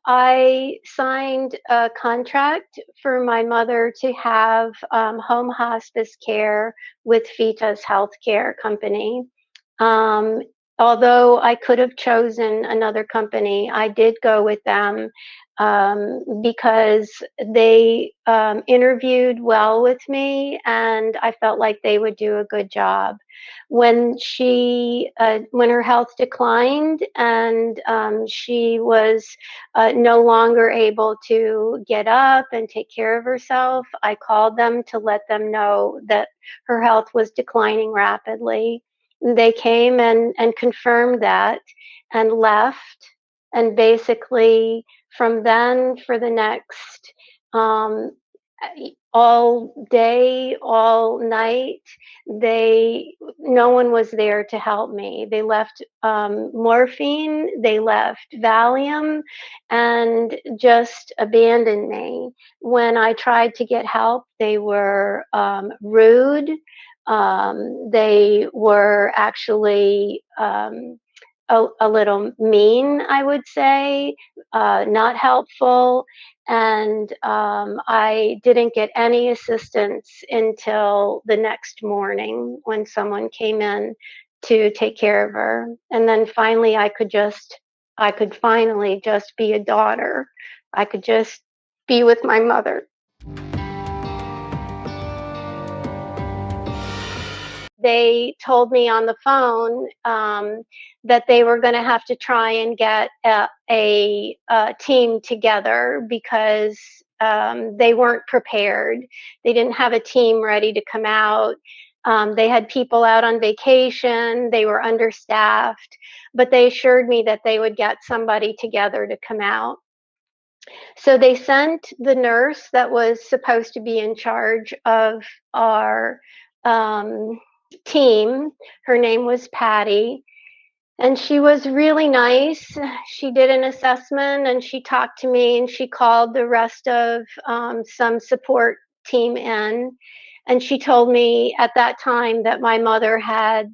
I signed a contract for my mother to have home hospice care with Vitas Healthcare company. Um, Although I could have chosen another company, I did go with them because they interviewed well with me, and I felt like they would do a good job. When her health declined and she was no longer able to get up and take care of herself, I called them to let them know that her health was declining rapidly. They came and confirmed that and left. And basically, from then for the next um, all day, all night, no one was there to help me. They left morphine, they left Valium, and just abandoned me. When I tried to get help, they were rude. They were actually a little mean, I would say, not helpful. And I didn't get any assistance until the next morning when someone came in to take care of her. And then finally, I could finally just be a daughter. I could just be with my mother. They told me on the phone that they were going to have to try and get a team together because they weren't prepared. They didn't have a team ready to come out. They had people out on vacation. They were understaffed, but they assured me that they would get somebody together to come out. So they sent the nurse that was supposed to be in charge of our um, team. Her name was Patty, and she was really nice. She did an assessment and she talked to me and she called the rest of some support team in. And she told me at that time that my mother had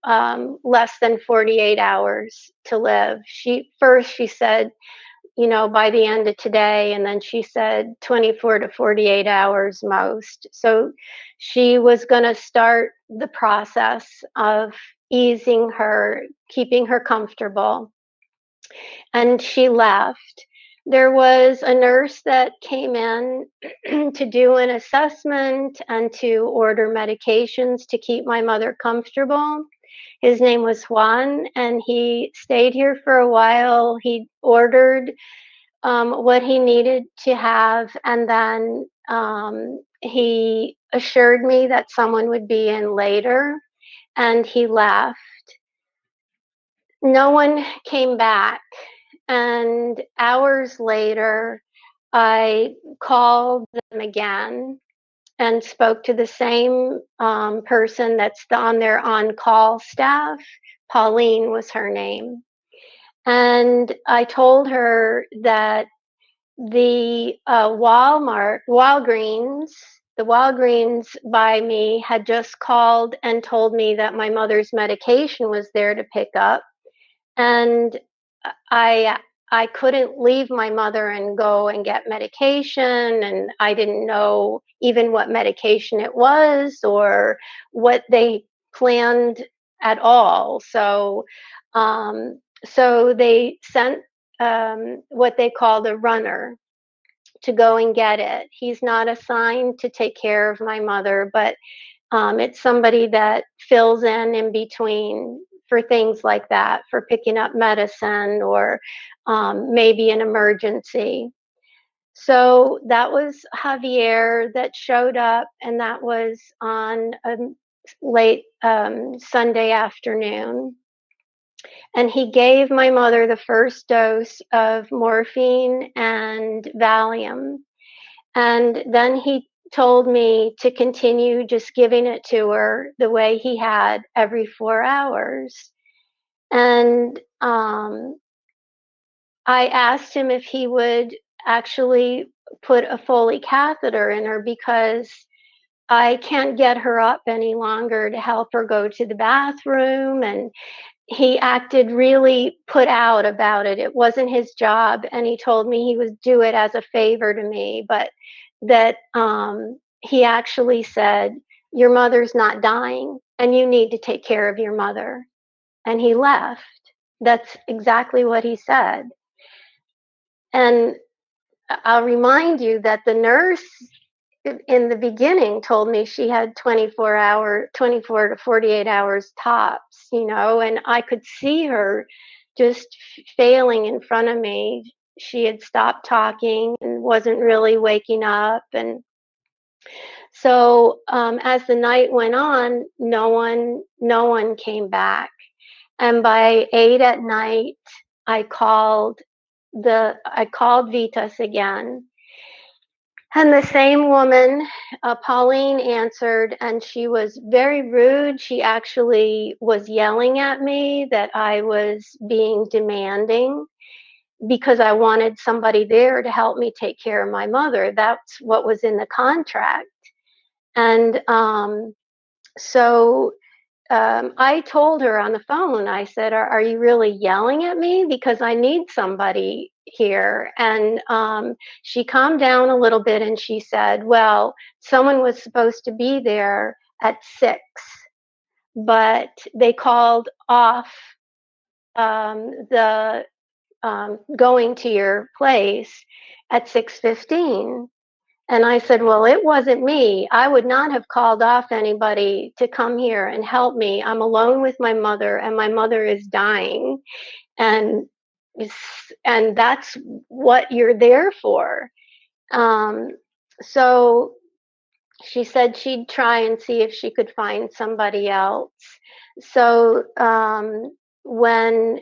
less than 48 hours to live. She said, by the end of today. And then she said 24 to 48 hours most. So she was going to start the process of easing her, keeping her comfortable. And she left. There was a nurse that came in to do an assessment and to order medications to keep my mother comfortable. His name was Juan, and he stayed here for a while. He ordered what he needed to have, and then he assured me that someone would be in later, and he left. No one came back, and hours later, I called them again and spoke to the same person that's on their on-call staff. Pauline was her name. And I told her that the Walgreens by me had just called and told me that my mother's medication was there to pick up, and I I couldn't leave my mother and go and get medication, and I didn't know even what medication it was or what they planned at all. So they sent what they called a runner to go and get it. He's not assigned to take care of my mother, but it's somebody that fills in between for things like that, for picking up medicine or maybe an emergency. So that was Javier that showed up, and that was on a late Sunday afternoon. And he gave my mother the first dose of morphine and Valium. And then he told me to continue just giving it to her the way he had every 4 hours. And I asked him if he would actually put a Foley catheter in her because I can't get her up any longer to help her go to the bathroom. And he acted really put out about it. It wasn't his job, and he told me he would do it as a favor to me, but that he actually said, "Your mother's not dying, and you need to take care of your mother." And he left. That's exactly what he said. And I'll remind you that the nurse in the beginning told me she had 24 to 48 hours tops, and I could see her just failing in front of me. She had stopped talking and wasn't really waking up. And so, as the night went on, no one came back. And by 8 at night, I called Vitas again, and the same woman, Pauline, answered, and she was very rude. She actually was yelling at me that I was being demanding because I wanted somebody there to help me take care of my mother. That's what was in the contract. And so I told her on the phone, I said, are you really yelling at me? Because I need somebody here. And she calmed down a little bit and she said, well, someone was supposed to be there at 6, but they called off the going to your place at 6:15. And I said, well, it wasn't me. I would not have called off anybody to come here and help me. I'm alone with my mother, and my mother is dying. And and that's what you're there for. Um, so she said she'd try and see if she could find somebody else. So when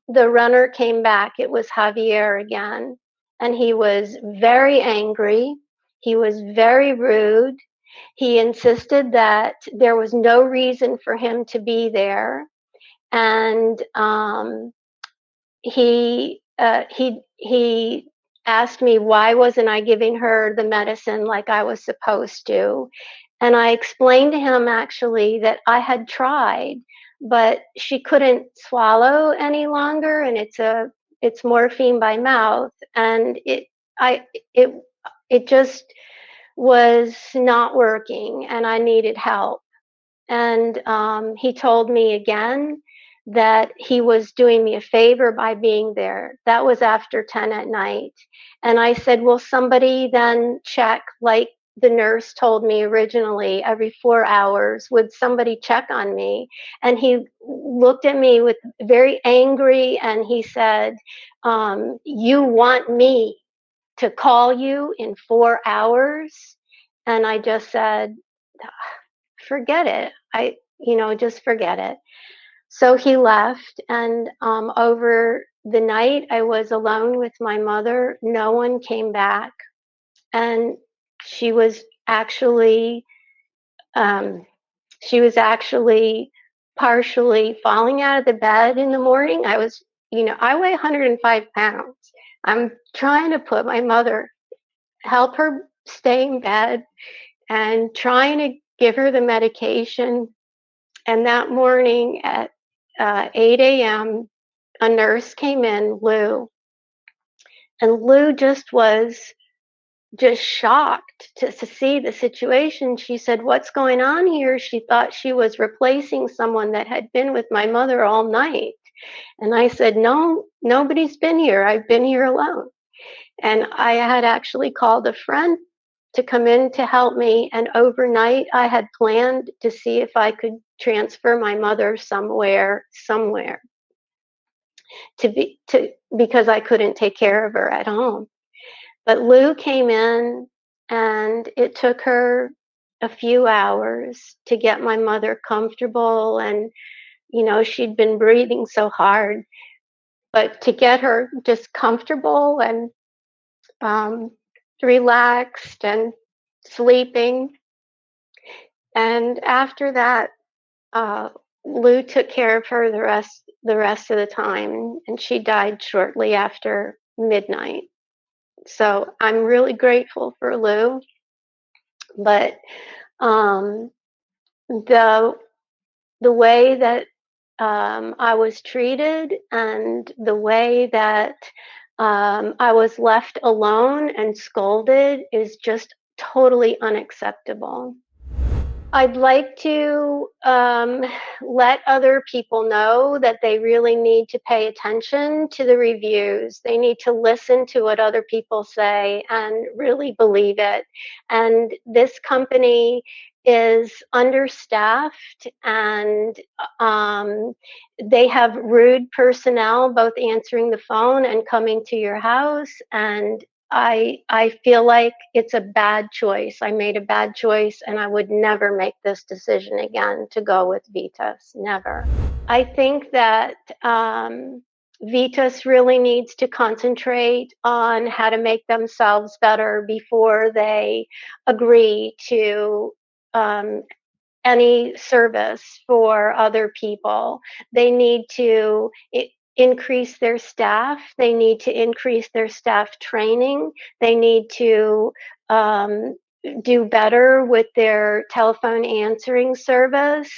the runner came back, it was Javier again, and he was very angry. He was very rude. He insisted that there was no reason for him to be there, and he asked me why wasn't I giving her the medicine like I was supposed to, and I explained to him actually that I had tried, but she couldn't swallow any longer, and it's morphine by mouth, and I it it just was not working, and I needed help. And he told me again that he was doing me a favor by being there. That was after 10 at night. And I said, will somebody then check, like the nurse told me originally, every 4 hours? Would somebody check on me? And he looked at me with very angry, and he said, you want me to call you in 4 hours? And I just said, forget it. Just forget it. So he left, and over the night, I was alone with my mother. No one came back, and she was actually, um, she was actually partially falling out of the bed in the morning. I weigh 105 pounds. I'm trying to put my mother, help her stay in bed, and trying to give her the medication. And that morning at 8 a.m., a nurse came in, Lou, and Lou just was just shocked to see the situation. She said, what's going on here? She thought she was replacing someone that had been with my mother all night. And I said, no, nobody's been here. I've been here alone. And I had actually called a friend to come in to help me. And overnight, I had planned to see if I could transfer my mother somewhere because I couldn't take care of her at home. But Lou came in, and it took her a few hours to get my mother comfortable. And, she'd been breathing so hard, but to get her just comfortable and um, relaxed and sleeping. And after that, uh, Lou took care of her the rest of the time, and she died shortly after midnight. So I'm really grateful for Lou, but um, the the way that I was treated and the way that I was left alone and scolded is just totally unacceptable. I'd like to let other people know that they really need to pay attention to the reviews. They need to listen to what other people say and really believe it. And this company is understaffed and they have rude personnel both answering the phone and coming to your house. And I feel like it's a bad choice. I made a bad choice and I would never make this decision again to go with Vitas. Never. I think that Vitas really needs to concentrate on how to make themselves better before they agree to um, any service for other people. They need to increase their staff. They need to increase their staff training. They need to um, do better with their telephone answering service.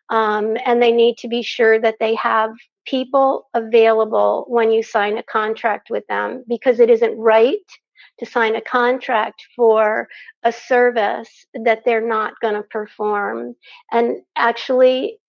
And they need to be sure that they have people available when you sign a contract with them, because it isn't right to sign a contract for a service that they're not going to perform. And actually,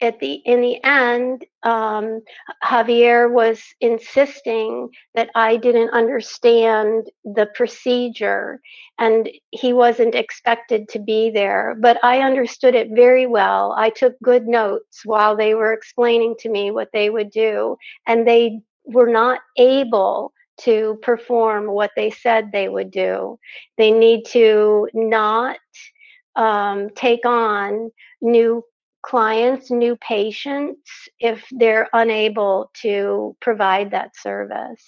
in the end, Javier was insisting that I didn't understand the procedure, and he wasn't expected to be there. But I understood it very well. I took good notes while they were explaining to me what they would do, and they were not able to perform what they said they would do. They need to not take on new clients, new patients, if they're unable to provide that service.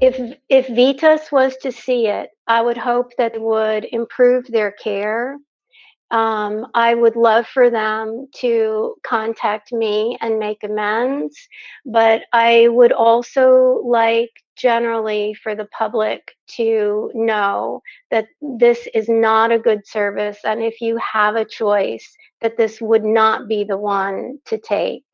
If Vitas was to see it, I would hope that it would improve their care. I would love for them to contact me and make amends, but I would also like generally for the public to know that this is not a good service, and if you have a choice, that this would not be the one to take.